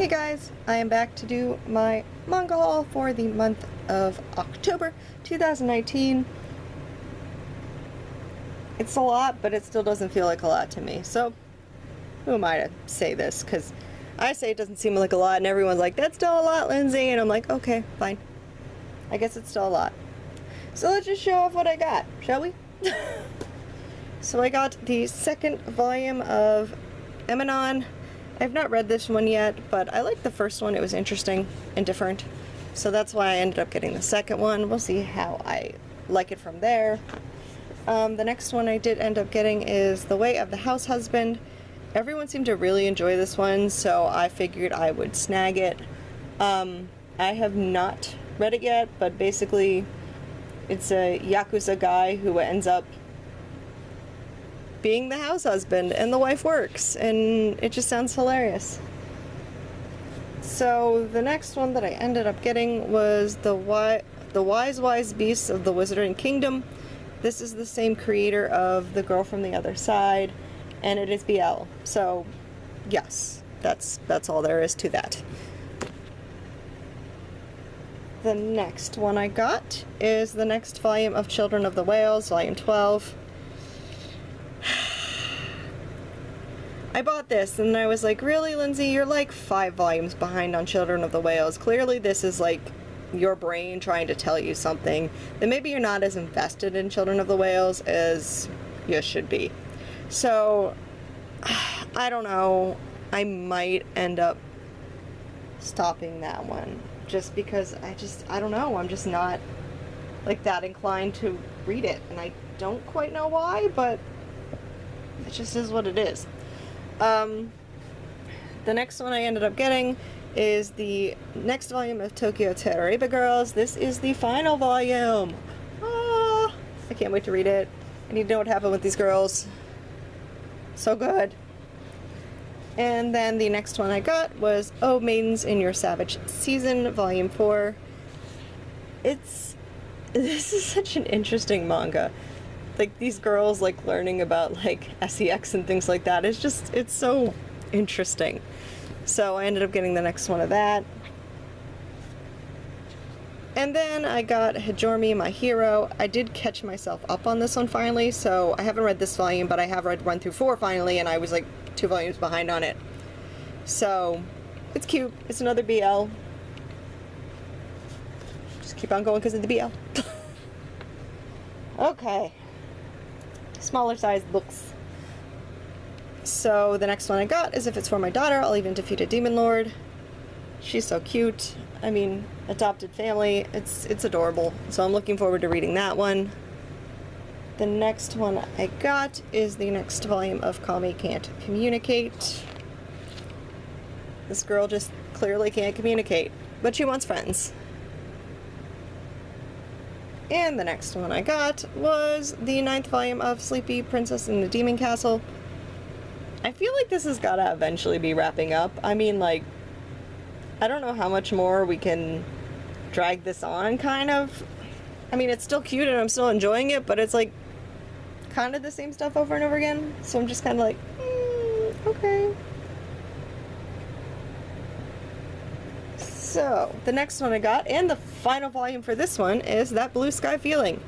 Hey guys, I am back to do my manga haul for the month of October 2019. It's a lot, but it still doesn't feel like a lot to me. So, who am I to say this? Because I say it doesn't seem like a lot, and everyone's like, that's still a lot, Lindsay. And I'm like, okay, fine. I guess it's still a lot. So let's just show off what I got, shall we? So I got the second volume of Eminon. I've not read this one yet, but I liked the first one. It was interesting and different. So that's why I ended up getting the second one. We'll see how I like it from there. The next one I did end up getting is The Way of the House Husband. Everyone seemed to really enjoy this one, so I figured I would snag it. I have not read it yet, but basically it's a Yakuza guy who ends up being the house husband and the wife works, and it just sounds hilarious. So the next one that I ended up getting was the Wise Beasts of the Wizarding Kingdom. This is the same creator of The Girl from the Other Side, and it is BL. So yes, that's all there is to that. The next one I got is the next volume of Children of the Whales, volume 12. I bought this and I was like, really, Lindsay, you're like 5 volumes behind on Children of the Whales. Clearly this is like your brain trying to tell you something, that maybe you're not as invested in Children of the Whales as you should be. So, I don't know, I might end up stopping that one just because I don't know, I'm just not like that inclined to read it, and I don't quite know why, but it just is what it is. The next one I ended up getting is the next volume of Tokyo Terroriba Girls. This is the final volume. Ah, I can't wait to read it. I need to know what happened with these girls. So good. And then the next one I got was Oh Maidens in Your Savage Season, volume 4. This is such an interesting manga. Like, these girls, like, learning about, like, sex and things like that. It's so interesting. So I ended up getting the next one of that. And then I got Hajormi, My Hero. I did catch myself up on this one finally, so I haven't read this volume, but I have read 1 through 4 finally, and I was, like, 2 volumes behind on it. So, it's cute. It's another BL. Just keep on going because of the BL. Okay. Smaller sized books. So the next one I got is If It's For My Daughter, I'll Even Defeat a Demon Lord. She's so cute. I mean, adopted family. It's adorable. So I'm looking forward to reading that one. The next one I got is the next volume of Kami Can't Communicate. This girl just clearly can't communicate, but she wants friends. And the next one I got was the 9th volume of Sleepy Princess in the Demon Castle. I feel like this has gotta eventually be wrapping up. I mean, like, I don't know how much more we can drag this on, kind of. I mean, it's still cute and I'm still enjoying it, but it's like kind of the same stuff over and over again. So I'm just kind of like, okay. So, the next one I got, and the final volume for this one, is That Blue Sky Feeling.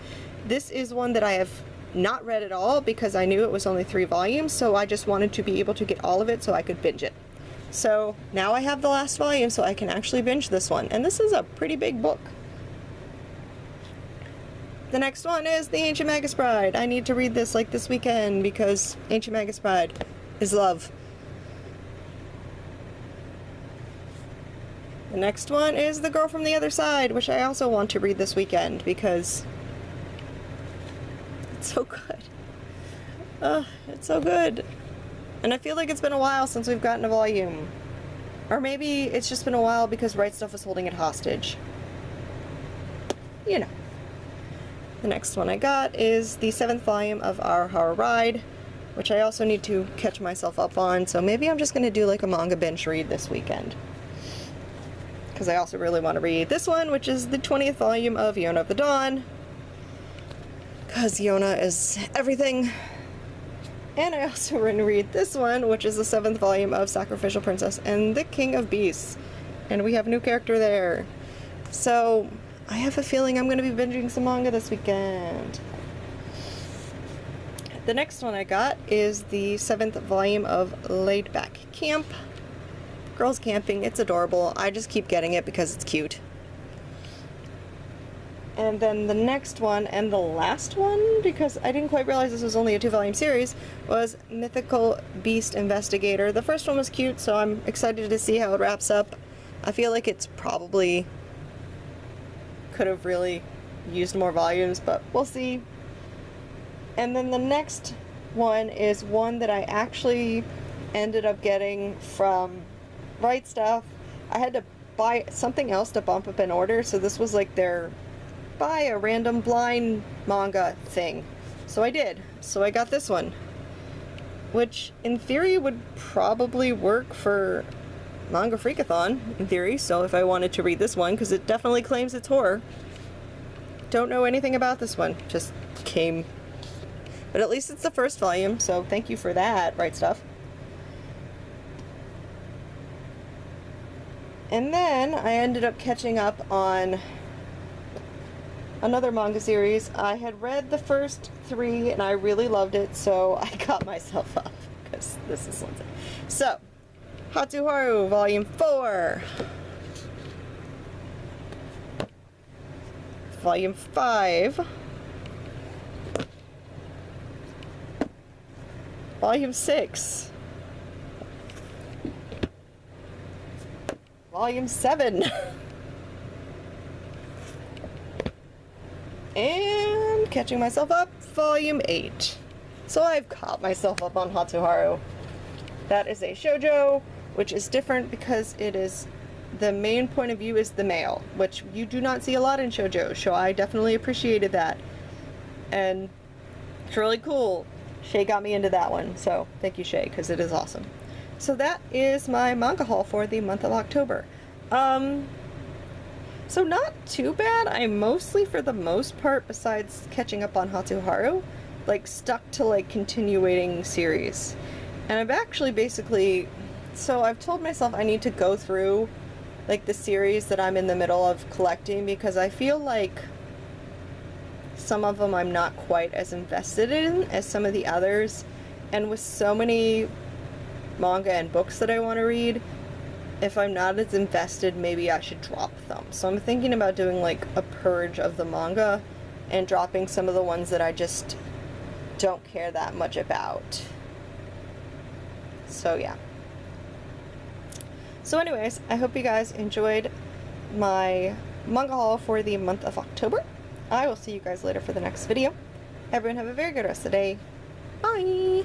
This is one that I have not read at all because I knew it was only 3 volumes, so I just wanted to be able to get all of it so I could binge it. So, now I have the last volume so I can actually binge this one, and this is a pretty big book. The next one is The Ancient Magus Bride. I need to read this like this weekend because Ancient Magus Bride is love. The next one is The Girl from the Other Side, which I also want to read this weekend because it's so good. It's so good. And I feel like it's been a while since we've gotten a volume. Or maybe it's just been a while because Right Stuff is holding it hostage. You know. The next one I got is the 7th volume of Our Horror Ride, which I also need to catch myself up on, so maybe I'm just going to do like a manga binge read this weekend. Because I also really want to read this one, which is the 20th volume of Yona of the Dawn. Because Yona is everything. And I also want to read this one, which is the 7th volume of Sacrificial Princess and the King of Beasts. And we have a new character there. So I have a feeling I'm going to be binging some manga this weekend. The next one I got is the 7th volume of Laid Back Camp. Girls Camping. It's adorable. I just keep getting it because it's cute. And then the next one, and the last one, because I didn't quite realize this was only a 2-volume series, was Mythical Beast Investigator. The first one was cute, so I'm excited to see how it wraps up. I feel like it's probably could have really used more volumes, but we'll see. And then the next one is one that I actually ended up getting from Right Stuff. I had to buy something else to bump up an order, so this was like their buy a random blind manga thing. So I did. So I got this one, which in theory would probably work for Manga Freakathon, in theory, so if I wanted to read this one, because it definitely claims it's horror. Don't know anything about this one, just came. But at least it's the first volume, so thank you for that, Right Stuff. And then I ended up catching up on another manga series. I had read the first 3 and I really loved it, so I got myself up because this is Lindsay. So, Hatsuharu Volume 4, Volume 5, Volume 6, Volume 7, and catching myself up, Volume 8. So I've caught myself up on Hatsuharu. That is a shoujo, which is different because it is, the main point of view is the male, which you do not see a lot in shoujo, so I definitely appreciated that. And it's really cool. Shae got me into that one, so thank you, Shae, because it is awesome. So that is my manga haul for the month of October. So not too bad. I mostly, for the most part, besides catching up on Hatsuharu, like stuck to like continuing series. And I've actually basically, so I've told myself I need to go through like the series that I'm in the middle of collecting, because I feel like some of them I'm not quite as invested in as some of the others. And with so many manga and books that I want to read, if I'm not as invested, maybe I should drop them. So I'm thinking about doing like a purge of the manga and dropping some of the ones that I just don't care that much about. So yeah. So anyways, I hope you guys enjoyed my manga haul for the month of October. I will see you guys later for the next video. Everyone have a very good rest of the day. Bye!